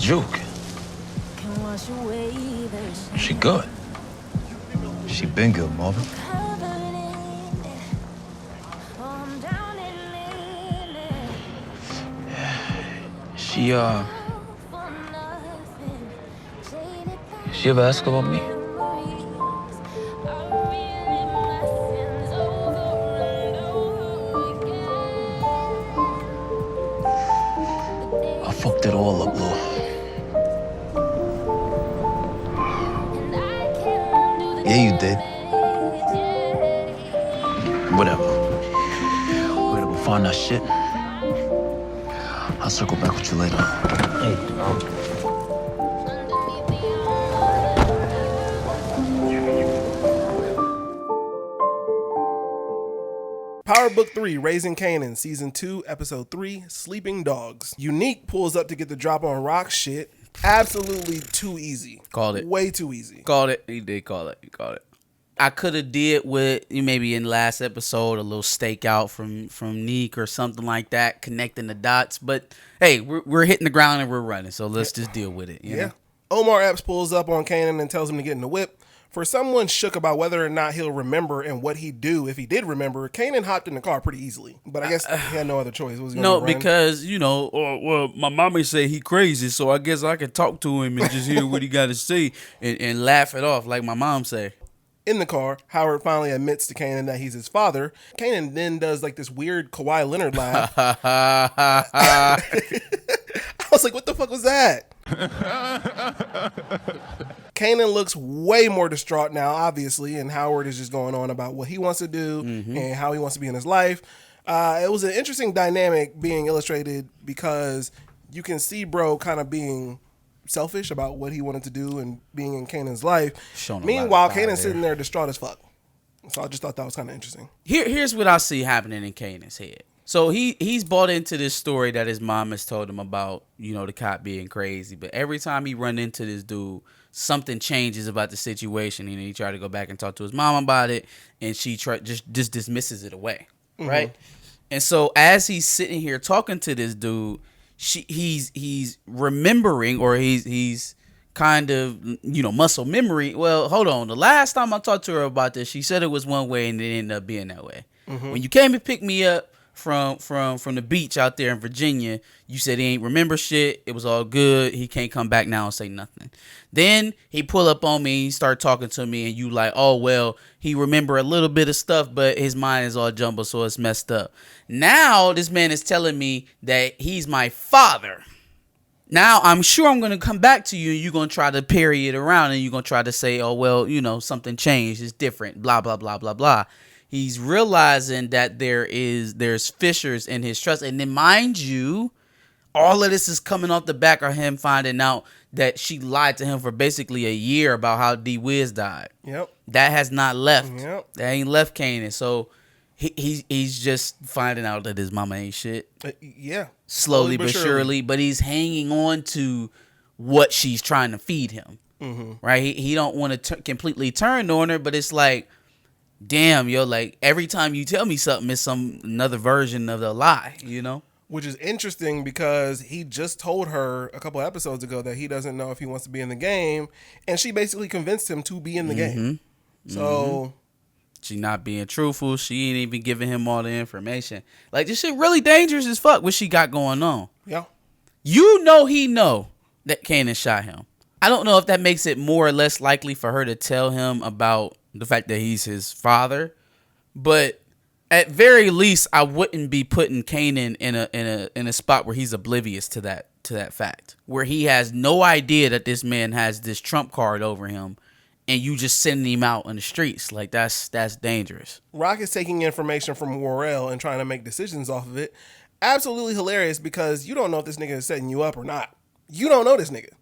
juke. She good. She been good, Marvin. She ever ask about me? I fucked it all up, Lou. Yeah, you did. Whatever. We're gonna go find that shit. I'll circle back with you later. Hey, Power Book 3, Raising Kanan, Season 2, Episode 3, Sleeping Dogs. Unique pulls up to get the drop on Rock shit. Absolutely too easy. Called it. Way too easy. Called it. He did call it. He called it. I could have did with maybe in last episode a little stakeout from Neek or something like that, connecting the dots. But hey, we're hitting the ground and we're running, so let's just deal with it. You know? Omar Epps pulls up on Kanan and tells him to get in the whip. For someone shook about whether or not he'll remember and what he'd do if he did remember, Kanan hopped in the car pretty easily. But I guess he had no other choice. Was he No, gonna run? because well, my mama say he crazy, so I guess I can talk to him and just hear what he got to say and laugh it off like my mom say. In the car, Howard finally admits to Kanan that he's his father. Kanan then does like this weird Kawhi Leonard laugh. I was like, what the fuck was that? Kanan looks way more distraught now, obviously, and Howard is just going on about what he wants to do and how he wants to be in his life. It was an interesting dynamic being illustrated because you can see bro kind of being selfish about what he wanted to do and being in Kanan's life. Meanwhile, Kanan's sitting there distraught as fuck. So I just thought that was kind of interesting. Here's what I see happening in Kanan's head. So he's bought into this story that his mom has told him about, the cop being crazy. But every time he run into this dude, something changes about the situation. And he try to go back and talk to his mom about it, and she just dismisses it away, right? And so as he's sitting here talking to this dude, he's remembering, or he's kind of muscle memory. Well, hold on. The last time I talked to her about this, she said it was one way, and it ended up being that way. When you came and picked me up from the beach out there in Virginia, you said he ain't remember shit. It was all good. He can't come back now and say nothing. Then he pull up on me, he start talking to me, and you like, oh well, he remember a little bit of stuff, but his mind is all jumbled, so it's messed up. Now this man is telling me that he's my father. Now I'm sure I'm gonna come back to you, and you're gonna try to parry it around, and you're gonna try to say, oh well, something changed, it's different, blah blah blah blah blah. He's realizing that there's fissures in his trust. And then mind you, all of this is coming off the back of him finding out that she lied to him for basically a year about how D Wiz died. Yep. That has not left. Yep. That ain't left Kanan. So he's just finding out that his mama ain't shit. Yeah. Slowly but surely. But he's hanging on to what she's trying to feed him. Right? He don't want to completely turn on her, but it's like, damn, yo, like every time you tell me something, it's another version of the lie, Which is interesting because he just told her a couple episodes ago that he doesn't know if he wants to be in the game, and she basically convinced him to be in the game. So she not being truthful. She ain't even giving him all the information. Like, this shit really dangerous as fuck what she got going on. Yeah. He know that Kanan shot him. I don't know if that makes it more or less likely for her to tell him about the fact that he's his father, but at very least, I wouldn't be putting Kanan in a spot where he's oblivious to that fact, where he has no idea that this man has this trump card over him, and you just sending him out on the streets. Like, that's dangerous. Rock is taking information from Worrell and trying to make decisions off of it. Absolutely hilarious, because you don't know if this nigga is setting you up or not. You don't know this nigga.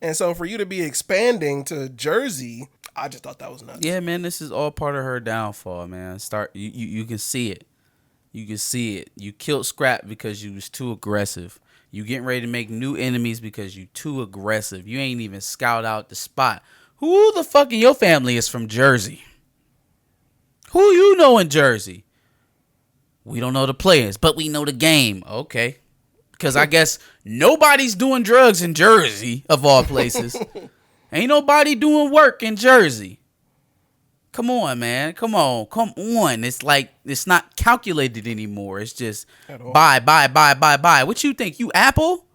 And so for you to be expanding to Jersey, I just thought that was nuts. Yeah, man, this is all part of her downfall, man. You can see it. You can see it. You killed Scrap because you was too aggressive. You getting ready to make new enemies because you too aggressive. You ain't even scout out the spot. Who the fuck in your family is from Jersey? Who you know in Jersey? We don't know the players, but we know the game. Okay. Because I guess nobody's doing drugs in Jersey, of all places. Ain't nobody doing work in Jersey. Come on, man. Come on. It's like, it's not calculated anymore. It's just buy. What you think? You Apple?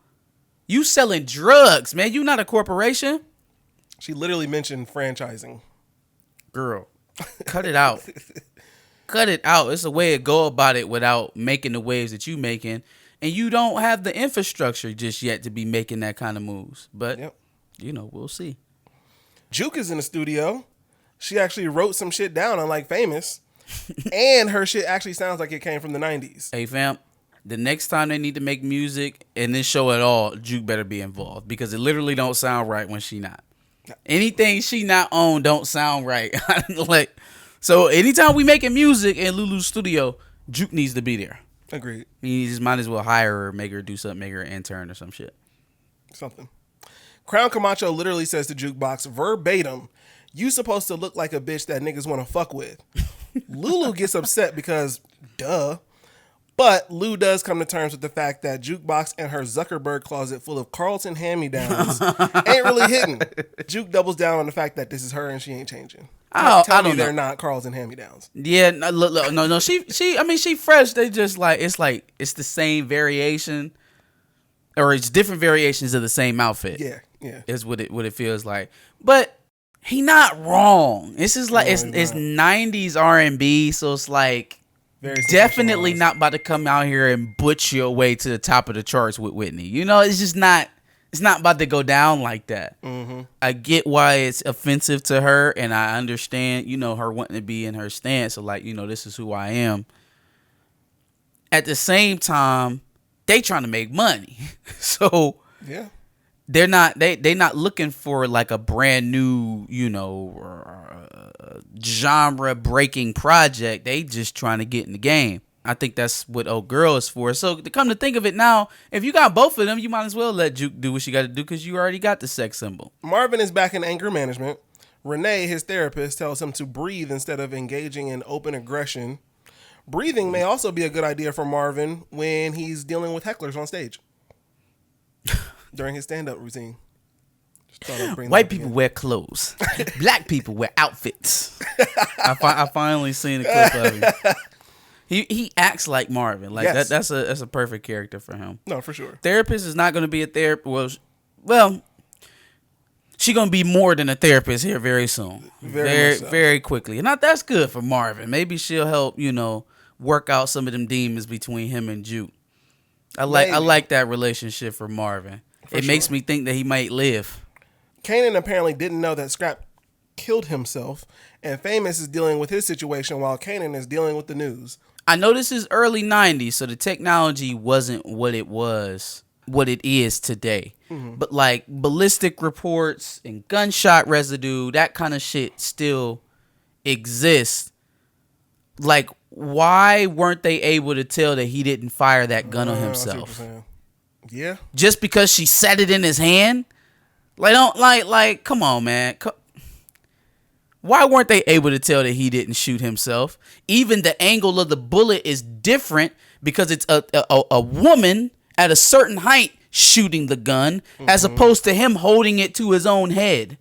You selling drugs, man. You not a corporation. She literally mentioned franchising. Girl, cut it out. Cut it out. It's a way to go about it without making the waves that you making. And you don't have the infrastructure just yet to be making that kind of moves. But, we'll see. Juke is in the studio. She actually wrote some shit down on like Famous. And her shit actually sounds like it came from the 90s. Hey, fam, the next time they need to make music in this show at all, Juke better be involved. Because it literally don't sound right when she not. Anything she not on don't sound right. So anytime we making music in Lulu's studio, Juke needs to be there. Agreed. You just might as well hire her, make her do something, make her an intern or some shit. Something. Crown Camacho literally says to Jukebox verbatim, "You supposed to look like a bitch that niggas want to fuck with." Lulu gets upset because, duh. But Lou does come to terms with the fact that Jukebox and her Zuckerberg closet full of Carlton hand-me-downs ain't really hitting. Juke doubles down on the fact that this is her and she ain't changing. Tell me they're not Carlton hand-me-downs. Yeah, no. She fresh. They just it's the same variation, or it's different variations of the same outfit. Yeah. Is what it feels like. But he not wrong. This is like it's 90s R&B, so it's like. Definitely not about to come out here and butch your way to the top of the charts with Whitney. It's just not. It's not about to go down like that. Mm-hmm. I get why it's offensive to her, and I understand, her wanting to be in her stance. So, this is who I am. At the same time, they trying to make money, so yeah, they're not. They not looking for like a brand new, genre breaking project. They just trying to get in the game. I think that's what Old Girl is for. So to come to think of it now, if you got both of them, you might as well let Juke do what she got to do because you already got the sex symbol. Marvin is back in anger management. Renee, his therapist, tells him to breathe instead of engaging in open aggression. Breathing may also be a good idea for Marvin when he's dealing with hecklers on stage during his stand-up routine. White people wear clothes. Black people wear outfits. I finally seen a clip of him. He acts like Marvin. Yes. That's a perfect character for him. No, for sure. Therapist is not going to be a therapist. Well, she going to be more than a therapist here very soon. Very quickly. And that's good for Marvin. Maybe she'll help, work out some of them demons between him and Juke. I like that relationship for Marvin. It makes me think that he might live. Kanan apparently didn't know that Scrap killed himself, and Famous is dealing with his situation while Kanan is dealing with the news. I know this is early 90s, so the technology wasn't what it is today. Mm-hmm. But like ballistic reports and gunshot residue, that kind of shit still exists. Like, why weren't they able to tell that he didn't fire that gun on himself? Yeah. Just because she set it in his hand? Come on, man. Why weren't they able to tell that he didn't shoot himself? Even the angle of the bullet is different because it's a woman at a certain height shooting the gun, as opposed to him holding it to his own head.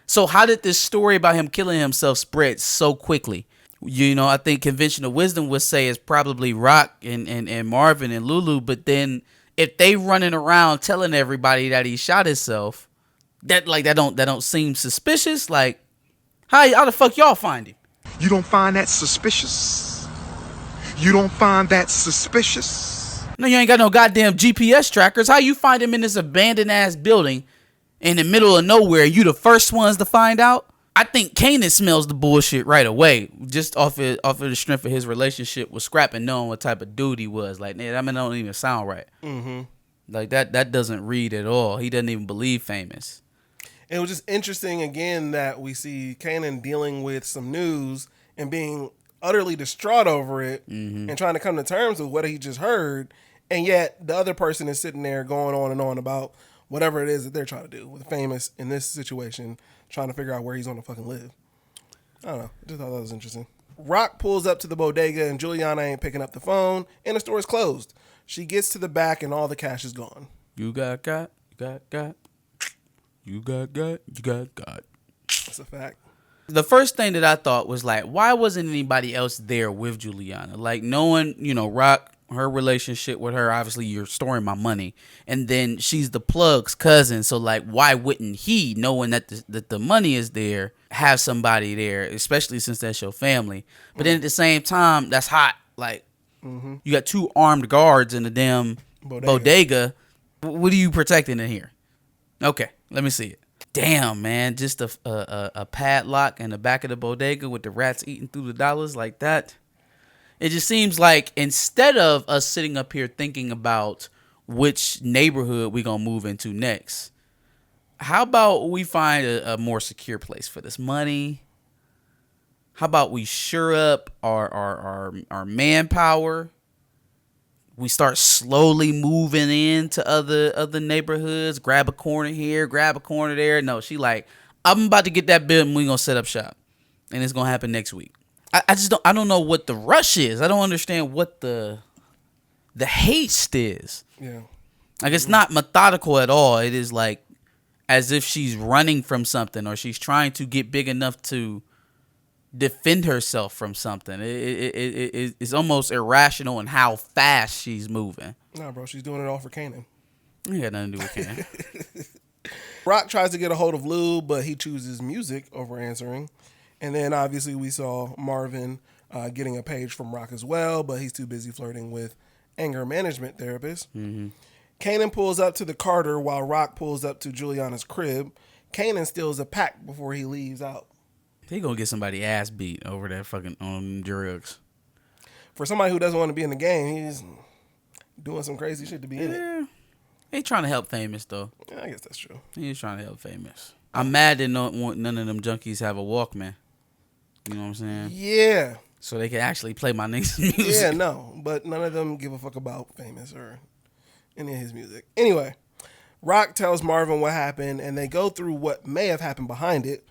So how did this story about him killing himself spread so quickly? I think conventional wisdom would say it's probably Rock and Marvin and Lulu, but then if they running around telling everybody that he shot himself, that don't seem suspicious. Like, how the fuck y'all find him? You don't find that suspicious? You don't find that suspicious? No, you ain't got no goddamn GPS trackers. How you find him in this abandoned ass building in the middle of nowhere? You the first ones to find out? I think Kanan smells the bullshit right away, just off of the strength of his relationship with Scrap and knowing what type of dude he was. Like, that don't even sound right. Mm-hmm. Like that doesn't read at all. He doesn't even believe Famous. It was just interesting again that we see Kanan dealing with some news and being utterly distraught over it and trying to come to terms with what he just heard, and yet the other person is sitting there going on and on about whatever it is that they're trying to do with Famous in this situation, trying to figure out where he's going to fucking live. I don't know. I just thought that was interesting. Rock pulls up to the bodega and Juliana ain't picking up the phone and the store is closed. She gets to the back and all the cash is gone. You got. You got. That's a fact. The first thing that I thought was like, why wasn't anybody else there with Juliana? Like, knowing, Rock, her relationship with her, obviously you're storing my money. And then she's the plug's cousin. So, like, why wouldn't he, knowing that the money is there, have somebody there, especially since that's your family? But then at the same time, that's hot. Like, you got 2 armed guards in the damn bodega. What are you protecting in here? Okay, let me see it. Damn, man, just a padlock in the back of the bodega with the rats eating through the dollars like that. It just seems like instead of us sitting up here thinking about which neighborhood we gonna move into next, how about we find a more secure place for this money? How about we shore up our manpower? We start slowly moving into other neighborhoods, grab a corner here, grab a corner there. No, she like, I'm about to get that bill and we're going to set up shop. And it's going to happen next week. I don't know what the rush is. I don't understand what the haste is. Yeah. Like, it's not methodical at all. It is like as if she's running from something or she's trying to get big enough to defend herself from something. It's almost irrational in how fast she's moving. Nah, bro, she's doing it all for Kanan. It got nothing to do with Kanan. Rock tries to get a hold of Lou, but he chooses music over answering. And then obviously we saw Marvin getting a page from Rock as well, but he's too busy flirting with anger management therapist. Kanan pulls up to the Carter while Rock pulls up to Juliana's crib. Kanan steals a pack before he leaves out. He gonna get somebody ass beat over that fucking on drugs. For somebody who doesn't want to be in the game, he's doing some crazy shit to be in it. He trying to help Famous though. Yeah, I guess that's true. He's trying to help Famous. I'm mad that none of them junkies have a Walkman. You know what I'm saying? Yeah. So they can actually play my niggas' music. Yeah, no. But none of them give a fuck about Famous or any of his music. Anyway, Rock tells Marvin what happened, and they go through what may have happened behind it.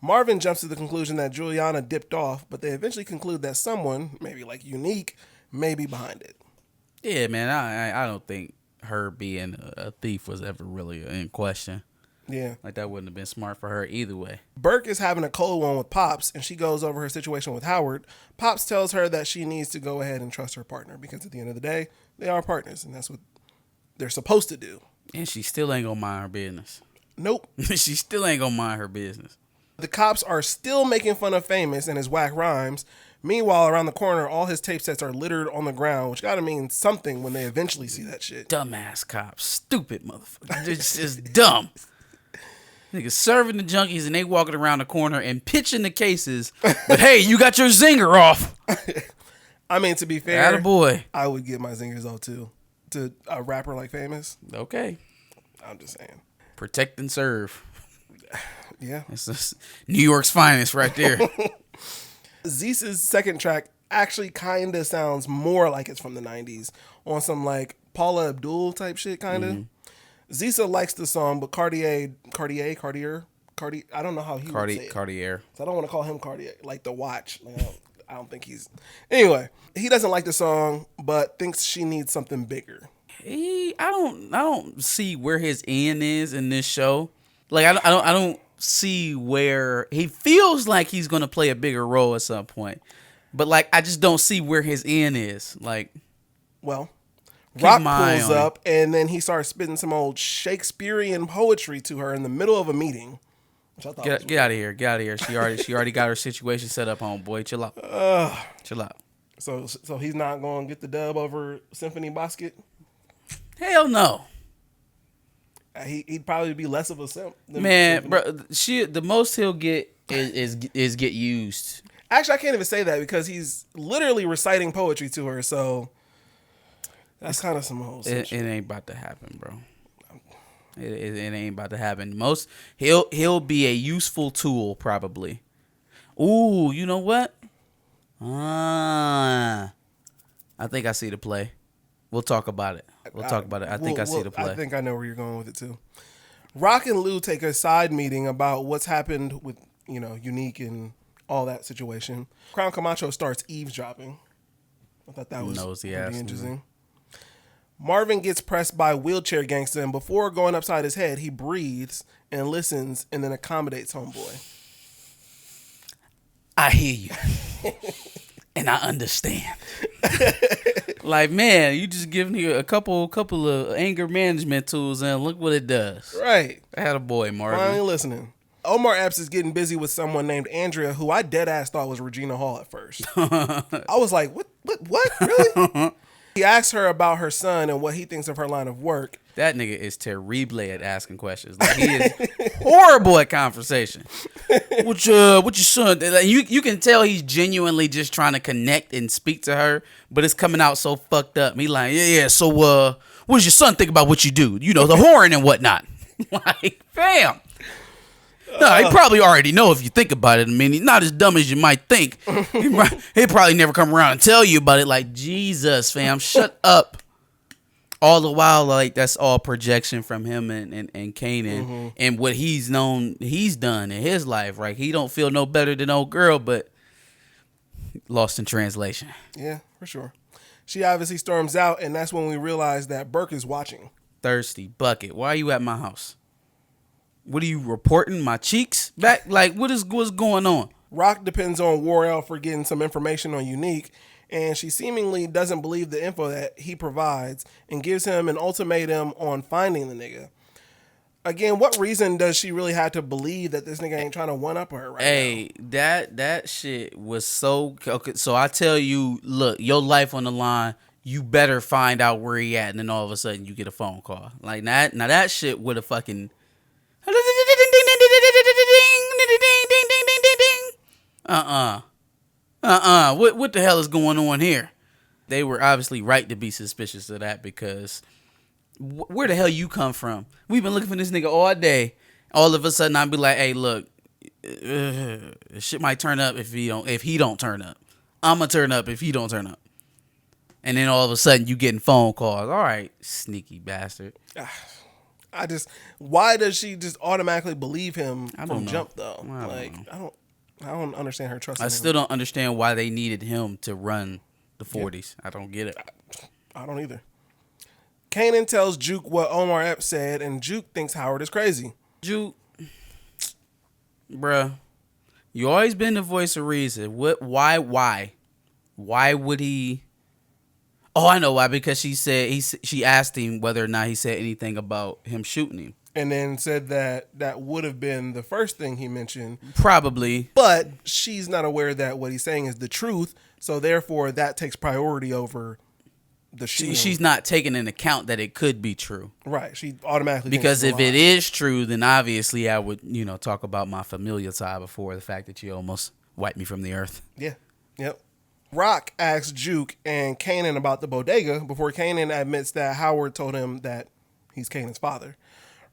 Marvin jumps to the conclusion that Juliana dipped off, but they eventually conclude that someone, maybe like Unique, may be behind it. Yeah, man, I don't think her being a thief was ever really in question. Yeah. Like, that wouldn't have been smart for her either way. Burke is having a cold one with Pops, and she goes over her situation with Howard. Pops tells her that she needs to go ahead and trust her partner, because at the end of the day, they are partners, and that's what they're supposed to do. And she still ain't gonna mind her business. Nope. She still ain't gonna mind her business. The cops are still making fun of Famous and his whack rhymes. Meanwhile, around the corner, all his tape sets are littered on the ground, which gotta mean something when they eventually see that shit. Dumbass cops. Stupid motherfucker. It's just dumb. Niggas serving the junkies and they walking around the corner and pitching the cases. But hey, you got your zinger off. I mean, to be fair, Attaboy. I would get my zingers off too. To a rapper like Famous. Okay. I'm just saying. Protect and serve. Yeah. It's just New York's finest right there. Zeus's second track actually kind of sounds more like it's from the 90s on some like Paula Abdul type shit kind of. Zisa likes the song, but Cartier, I don't know how he would say it. Cartier. So I don't want to call him Cartier, like the watch. Like, I don't think he's... Anyway, he doesn't like the song, but thinks she needs something bigger. I don't see where his end is in this show. Like, I don't see where he feels like he's gonna play a bigger role at some point, but like I just don't see where his end is. Like, well, Rock pulls up and then he starts spitting some old Shakespearean poetry to her in the middle of a meeting. Which I thought get out of here, get out of here. She already got her situation set up, homeboy. Chill out, chill out. So he's not gonna get the dub over Symphony Basket. Hell no. He'd probably be less of a simp. Man, bro, the most he'll get is get used. Actually, I can't even say that because he's literally reciting poetry to her. So that's kind of some whole shit. It ain't about to happen, bro. It ain't about to happen. Most he'll be a useful tool probably. Ooh, you know what? I think I see the play. We'll talk about it. I think I see the play. I think I know where you're going with it too. Rock and Lou take a side meeting about what's happened with, Unique and all that situation. Crown Camacho starts eavesdropping. I thought that was pretty interesting. Marvin gets pressed by wheelchair gangster, and before going upside his head, he breathes and listens and then accommodates homeboy. I hear you. And I understand. Like, man, you just giving you a couple of anger management tools, and look what it does. Right. I had a boy, Marvin. Finally listening. Omar Epps is getting busy with someone named Andrea, who I dead ass thought was Regina Hall at first. I was like, what, really? He asks her about her son and what he thinks of her line of work. That nigga is terrible at asking questions. Like, he is horrible at conversation. What your son? Like, you can tell he's genuinely just trying to connect and speak to her, but it's coming out so fucked up. He like, yeah. So, what does your son think about what you do? You know, the whoring and whatnot. Like, fam. No, he probably already know if you think about it. I mean, he's not as dumb as you might think. He'll probably never come around and tell you about it. Like, Jesus, fam, shut up. All the while, like, that's all projection from him and Kanan and what he's done in his life, right? He don't feel no better than old girl, but lost in translation. Yeah, for sure. She obviously storms out, and that's when we realize that Burke is watching. Thirsty bucket. Why are you at my house? What are you reporting? My cheeks back? Like, what's going on? Rock depends on Warrell for getting some information on Unique, and she seemingly doesn't believe the info that he provides and gives him an ultimatum on finding the nigga. Again, what reason does she really have to believe that this nigga ain't trying to one-up her right now? That shit was so... Okay, so I tell you, look, your life on the line, you better find out where he at, and then all of a sudden you get a phone call. Like, now that shit would have fucking... What the hell is going on here? They were obviously right to be suspicious of that because where the hell you come from? We've been looking for this nigga all day. All of a sudden I'd be like, hey, look, shit might turn up if he don't turn up. I'ma turn up if he don't turn up. And then all of a sudden you getting phone calls. All right, sneaky bastard. Why does she just automatically believe him from know. jump though? I don't understand her trust. I still don't understand why they needed him to run the 40s. I don't get it. I don't either. Kanan tells Juke what Omar Epps said, and Juke thinks Howard is crazy. Juke, bruh, you always been the voice of reason. Why would he? Oh, I know why. Because she asked him whether or not he said anything about him shooting him. And then said that would have been the first thing he mentioned. Probably. But she's not aware that what he's saying is the truth. So therefore, that takes priority over the shooting. She's not taking into account that it could be true. Right. She automatically because thinks if it is true, then obviously I would, talk about my familial tie before the fact that you almost wiped me from the earth. Yeah. Yep. Rock asks Juke and Kanan about the bodega before Kanan admits that Howard told him that he's Kanan's father.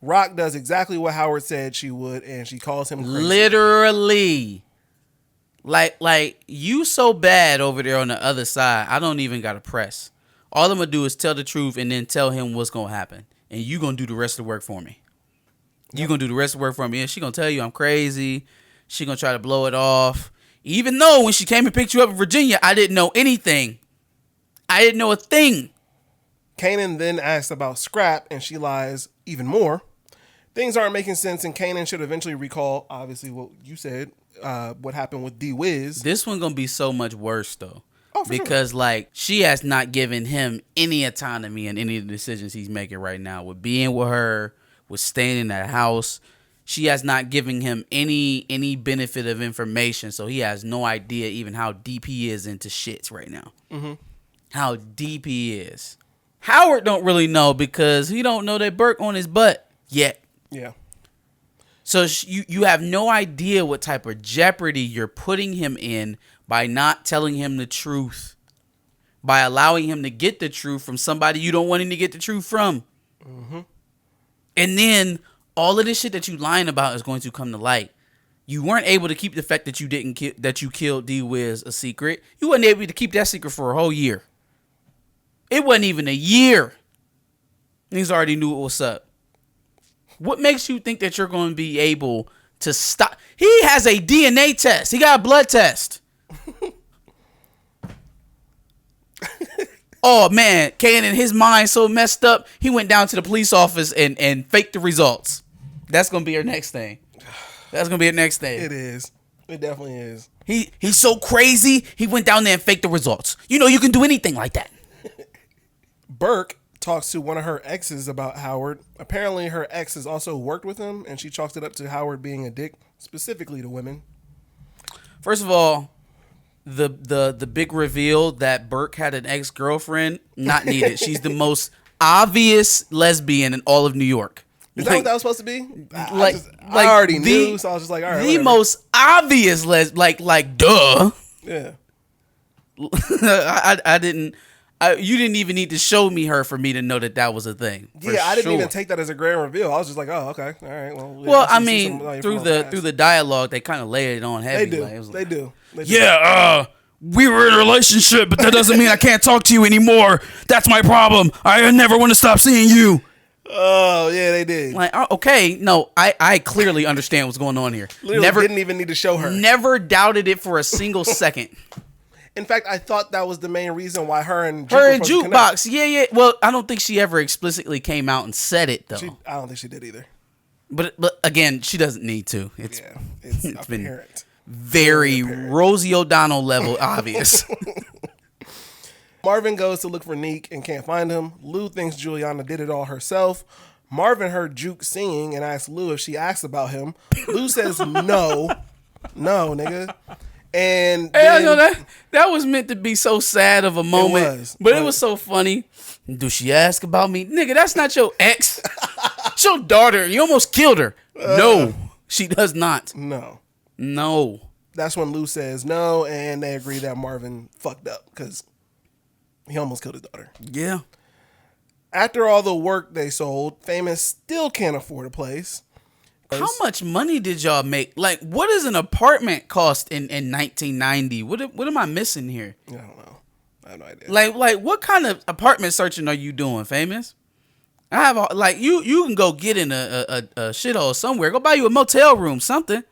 Rock does exactly what Howard said she would, and she calls him crazy. Literally. Like you so bad over there on the other side, I don't even got to press. All I'm going to do is tell the truth and then tell him what's going to happen. And you going to do the rest of the work for me. You going to do the rest of the work for me. And she going to tell you I'm crazy. She going to try to blow it off. Even though when she came and picked you up in Virginia, I didn't know anything. I didn't know a thing. Kanan then asks about Scrap, and she lies even more. Things aren't making sense, and Kanan should eventually recall, obviously, what you said, what happened with D-Wiz. This one going to be so much worse, though. Oh, because, she has not given him any autonomy in any of the decisions he's making right now. With being with her, with staying in that house, she has not given him any benefit of information, so he has no idea even how deep he is into shits right now. Mm-hmm. How deep he is. Howard don't really know because he don't know that Burke on his butt yet. Yeah. So you have no idea what type of jeopardy you're putting him in by not telling him the truth, by allowing him to get the truth from somebody you don't want him to get the truth from. Mm-hmm. And then all of this shit that you lying about is going to come to light. You weren't able to keep the fact that you killed D-Wiz a secret. You weren't able to keep that secret for a whole year. It wasn't even a year. He's already knew what's up. What makes you think that you're going to be able to stop? He has a DNA test. He got a blood test. Oh man, Kanan, his mind so messed up, he went down to the police office and faked the results. That's gonna be our next thing. That's gonna be our next thing. It is. It definitely is. He's so crazy, he went down there and faked the results. You know you can do anything like that. Burke talks to one of her exes about Howard. Apparently her ex has also worked with him, and she chalks it up to Howard being a dick, specifically to women. First of all, the big reveal that Burke had an ex-girlfriend, not needed. She's the most obvious lesbian in all of New York. Is that what that was supposed to be? I already knew, so I was just like, all right, the whatever. most obvious like duh. Yeah. I didn't. You didn't even need to show me her for me to know that was a thing. Yeah, I didn't even take that as a grand reveal. I was just like, oh, okay, all right. Well, yeah, Well, I see mean, some through the dialogue, they kind of laid it on heavy. They do. Like, it was They like, do. Yeah, we were in a relationship, but that doesn't mean I can't talk to you anymore. That's my problem. I never want to stop seeing you. Oh, yeah, they did. Like, okay, no, I clearly understand what's going on here. Literally didn't even need to show her. Never doubted it for a single second. In fact, I thought that was the main reason why her and Jukebox, yeah. Well, I don't think she ever explicitly came out and said it though. I don't think she did either. But again, she doesn't need to. It's been apparent. Very Rosie O'Donnell level obvious. Marvin goes to look for Neek and can't find him. Lou thinks Juliana did it all herself. Marvin heard Juke singing and asked Lou if she asked about him. Lou says no, nigga. And hey, I know that was meant to be so sad of a moment, but it was so funny. Do she ask about me, nigga? That's not your ex. It's your daughter. You almost killed her. No, she does not. No. That's when Lou says no, and they agree that Marvin fucked up because he almost killed his daughter. Yeah. After all the work they sold, Famous still can't afford a place. How much money did y'all make? Like, what does an apartment cost in 1990? What am I missing here? I don't know. I have no idea. Like what kind of apartment searching are you doing, Famous? I have like you can go get in a shithole somewhere. Go buy you a motel room, something.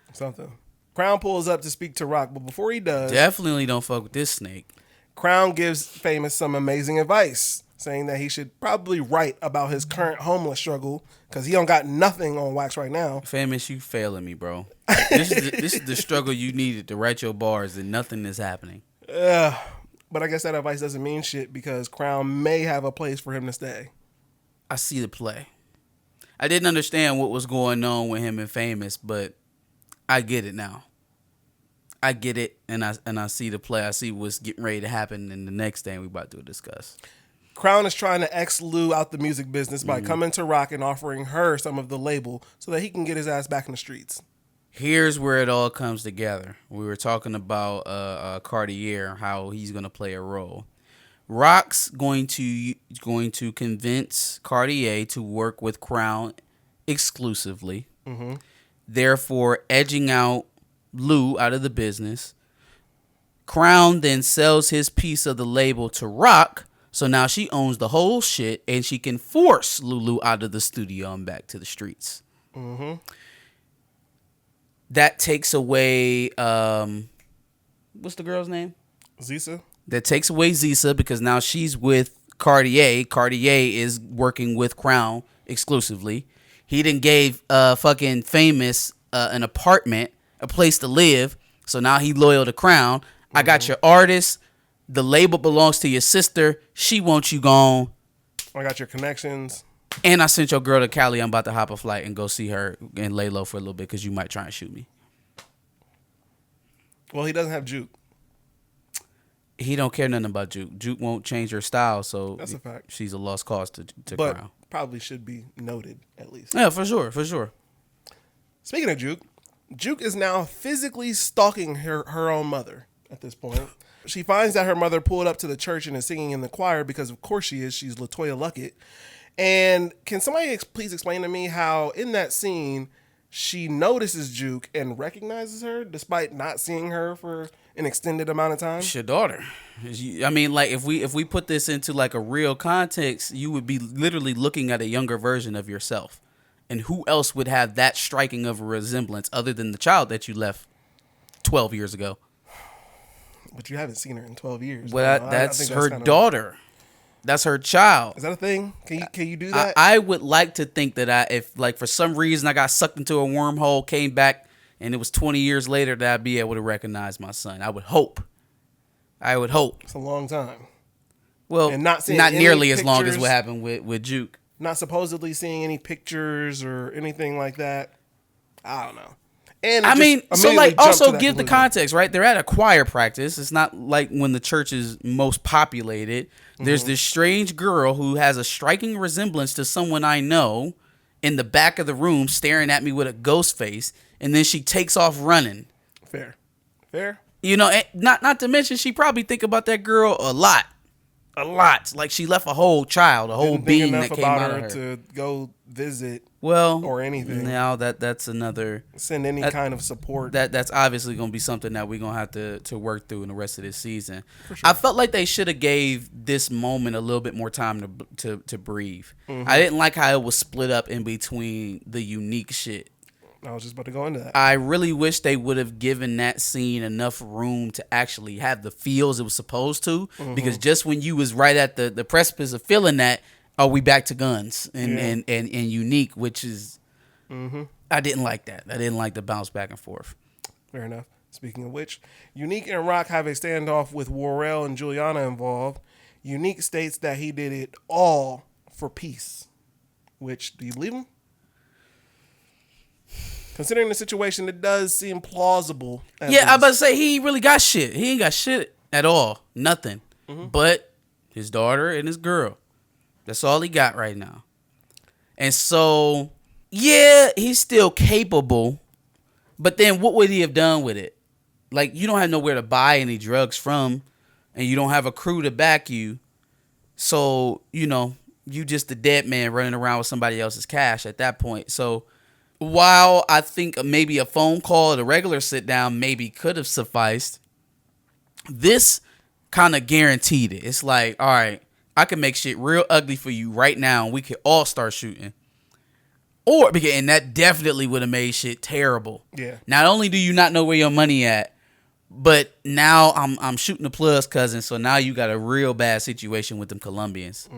Crown pulls up to speak to Rock, but before he does, definitely don't fuck with this snake. Crown gives Famous some amazing advice, saying that he should probably write about his current homeless struggle because he don't got nothing on wax right now. Famous, you failing me, bro. This is the struggle you needed to write your bars, and nothing is happening. But I guess that advice doesn't mean shit because Crown may have a place for him to stay. I see the play. I didn't understand what was going on with him and Famous, but I get it now. I get it, and I see the play. I see what's getting ready to happen in the next thing we about to discuss. Crown is trying to X Lou out the music business by coming to Rock and offering her some of the label so that he can get his ass back in the streets. Here's where it all comes together. We were talking about Cartier, how he's going to play a role. Rock's going to convince Cartier to work with Crown exclusively, therefore edging out Lou out of the business. Crown then sells his piece of the label to Rock, so now she owns the whole shit and she can force Lulu out of the studio and back to the streets. That takes away what's the girl's name? Zisa. That takes away Zisa because now she's with Cartier. Cartier is working with Crown exclusively. He then gave fucking Famous an apartment, a place to live. So now he loyal to Crown. I got your artist. The label belongs to your sister. She wants you gone. I got your connections. And I sent your girl to Cali. I'm about to hop a flight and go see her and lay low for a little bit because you might try and shoot me. Well, he doesn't have Juke. He don't care nothing about Juke. Juke won't change her style, so that's a fact. She's a lost cause to but Crown. Probably should be noted at least. Yeah, for sure. Speaking of Juke, Juke is now physically stalking her own mother at this point. She finds that her mother pulled up to the church and is singing in the choir because of course she is. She's LaToya Luckett. And can somebody please explain to me how in that scene she notices Juke and recognizes her despite not seeing her for an extended amount of time? It's your daughter. I mean, like if we put this into like a real context, you would be literally looking at a younger version of yourself. And who else would have that striking of a resemblance other than the child that you left 12 years ago? But you haven't seen her in 12 years. Well, that's her daughter. That's her child. Is that a thing? Can you do that? I would like to think that if like for some reason I got sucked into a wormhole, came back, and it was 20 years later that I'd be able to recognize my son. I would hope. It's a long time. Well, And not seeing not any nearly as long as pictures. what happened with Juke. Not supposedly seeing any pictures or anything like that. I don't know. And I mean, so immediately like jumped to also that give the conclusion. context, right? They're at a choir practice. It's not like when the church is most populated. There's this strange girl who has a striking resemblance to someone I know in the back of the room staring at me with a ghost face, and then she takes off running. Fair. You know, and not to mention she probably think about that girl a lot. Like she left a whole child, a whole Didn't think being enough that came about out her of her. to go visit Well, or anything. Now that's another. Send any kind of support. That's obviously going to be something that we're going to have to work through in the rest of this season. I felt like they should have gave this moment a little bit more time to breathe. I didn't like how it was split up in between the unique shit. I was just about to go into that. I really wish they would have given that scene enough room to actually have the feels it was supposed to, because just when you was right at the precipice of feeling that, are we back to guns and unique, which is I didn't like that. I didn't like the bounce back and forth. Fair enough. Speaking of which, Unique and Rock have a standoff with Worrell and Juliana involved. Unique states that he did it all for peace. Which, do you believe him? Considering the situation, it does seem plausible. Yeah, I about to say he ain't really got shit. He ain't got shit at all. Nothing. But his daughter and his girl. That's all he got right now. And so, yeah, he's still capable. But then what would he have done with it? Like, you don't have nowhere to buy any drugs from, and you don't have a crew to back you. So, you know, you just a dead man running around with somebody else's cash at that point. So, while I think maybe a phone call at a regular sit down maybe could have sufficed, this kind of guaranteed it. It's like, all right, I can make shit real ugly for you right now, and we could all start shooting. And that definitely would have made shit terrible. Yeah. Not only do you not know where your money at, but now I'm shooting the plus cousin, so now you got a real bad situation with them Colombians.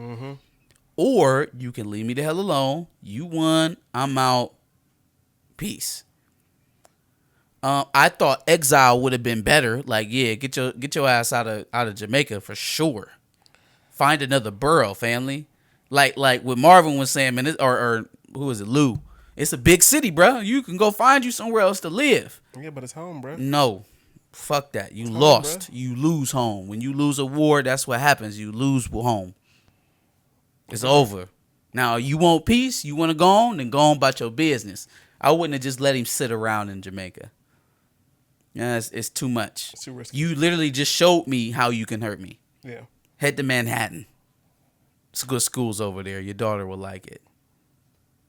Or you can leave me the hell alone. You won. I'm out. Peace. I thought exile would have been better. Like, yeah, get your ass out of Jamaica for sure. Find another borough, family. Like what Marvin was saying, man, or who is it, Lou? It's a big city, bro. You can go find you somewhere else to live. Yeah, but it's home, bro. No, fuck that. You home, lost. bro. You lose home. When you lose a war, that's what happens. You lose home. It's over. Now, you want peace? You want to go on? Then go on about your business. I wouldn't have just let him sit around in Jamaica. Yeah, it's too much. It's too risky. You literally just showed me how you can hurt me. Yeah. Head to Manhattan. It's good schools over there. Your daughter will like it.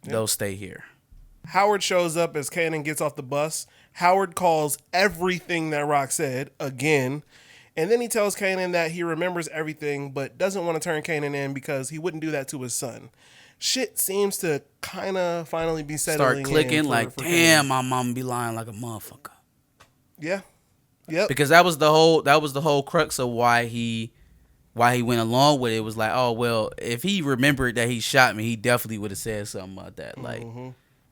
They'll stay here. Howard shows up as Kanan gets off the bus. Howard calls everything that Rock said again. And then he tells Kanan that he remembers everything, but doesn't want to turn Kanan in because he wouldn't do that to his son. Shit seems to kind of finally be settling Start clicking in like, for damn, Kanan. my mom be lying like a motherfucker. Yeah. Yep. Because that was the whole crux of why he went along with it. It was like, oh well, if he remembered that he shot me, he definitely would have said something about that. Like,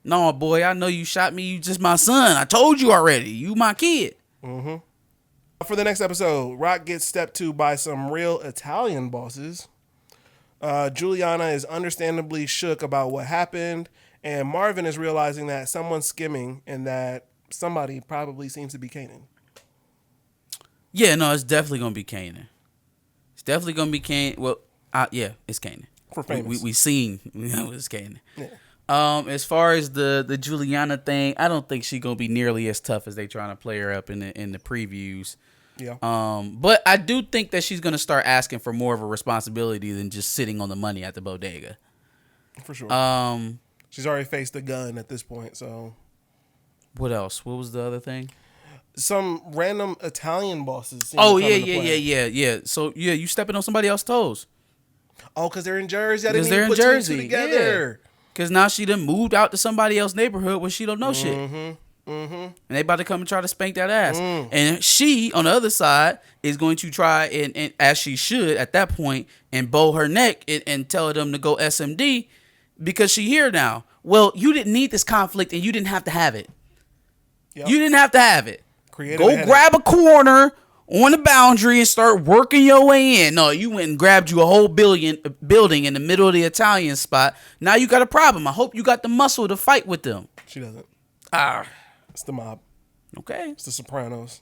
no, boy, I know you shot me. You just my son. I told you already. You my kid. For the next episode, Rock gets stepped to by some real Italian bosses. Juliana is understandably shook about what happened, and Marvin is realizing that someone's skimming and that somebody probably seems to be Kanan. Yeah, no, it's definitely gonna be Kanan. It's definitely gonna be Kanan. Well, yeah, it's Kanan. For famous. We seen it's Kanan. Yeah. As far as the Juliana thing, I don't think she's gonna be nearly as tough as they trying to play her up in the previews. Yeah. But I do think that she's gonna start asking for more of a responsibility than just sitting on the money at the bodega. For sure. She's already faced a gun at this point, so. What else? What was the other thing? Some random Italian bosses. Seem Oh to come yeah, into play. yeah. So yeah, you stepping on somebody else's toes. Oh, because they're in Jersey. I didn't Because they're even in put two and Jersey. two together. Because now she done moved out to somebody else's neighborhood where she don't know shit. And they about to come and try to spank that ass. And she, on the other side, is going to try, and as she should at that point, and bow her neck and tell them to go SMD because she here now. Well, you didn't need this conflict, and you didn't have to have it. Yep. You didn't have to have it. Go grab a corner on the boundary and start working your way in. No, you went and grabbed you a whole building in the middle of the Italian spot. Now you got a problem. I hope you got the muscle to fight with them. She doesn't. Ah. It's the mob. Okay. It's the Sopranos.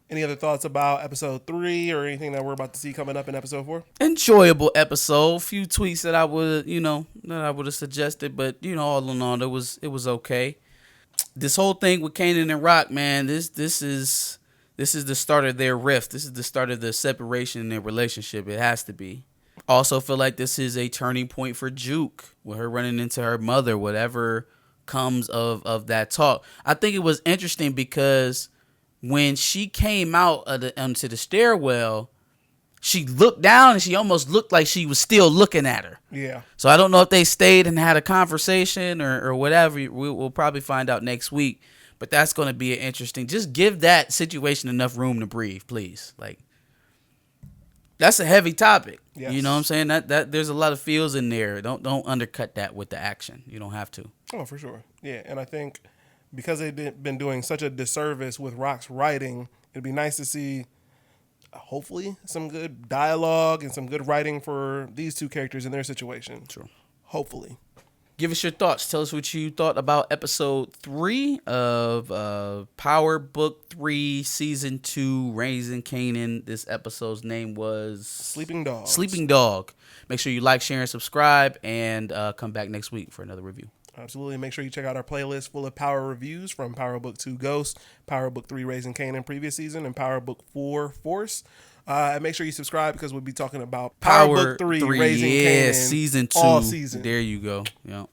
Any other thoughts about episode 3 or anything that we're about to see coming up in episode 4? Enjoyable episode. Few tweaks that I would, have suggested, but all in all, it was okay. This whole thing with Kanan and Rock, man, this is the start of their rift. This is the start of the separation in their relationship. It has to be. Also feel like this is a turning point for Juke with her running into her mother, whatever comes of that talk. I think it was interesting because when she came out onto the stairwell, she looked down and she almost looked like she was still looking at her. Yeah. So I don't know if they stayed and had a conversation or whatever. We'll probably find out next week. But that's going to be an interesting. Just give that situation enough room to breathe, please. Like, that's a heavy topic. Yes. You know what I'm saying? That there's a lot of feels in there. Don't undercut that with the action. You don't have to. Oh, for sure. Yeah, and I think because they've been doing such a disservice with Rock's writing, it'd be nice to see, hopefully, some good dialogue and some good writing for these two characters in their situation. True. Hopefully. Give us your thoughts. Tell us what you thought about episode 3 of Power Book 3, Season 2, Raising Kanan. This episode's name was Sleeping Dog. Sleeping Dog. Make sure you like, share, and subscribe, and come back next week for another review. Absolutely. Make sure you check out our playlist full of power reviews from Power Book 2 Ghost, Power Book 3 Raising Kanan previous season, and Power Book 4 Force. And make sure you subscribe because we'll be talking about Power Book 3 Raising Kanan Season 2. all season. There you go. Yeah.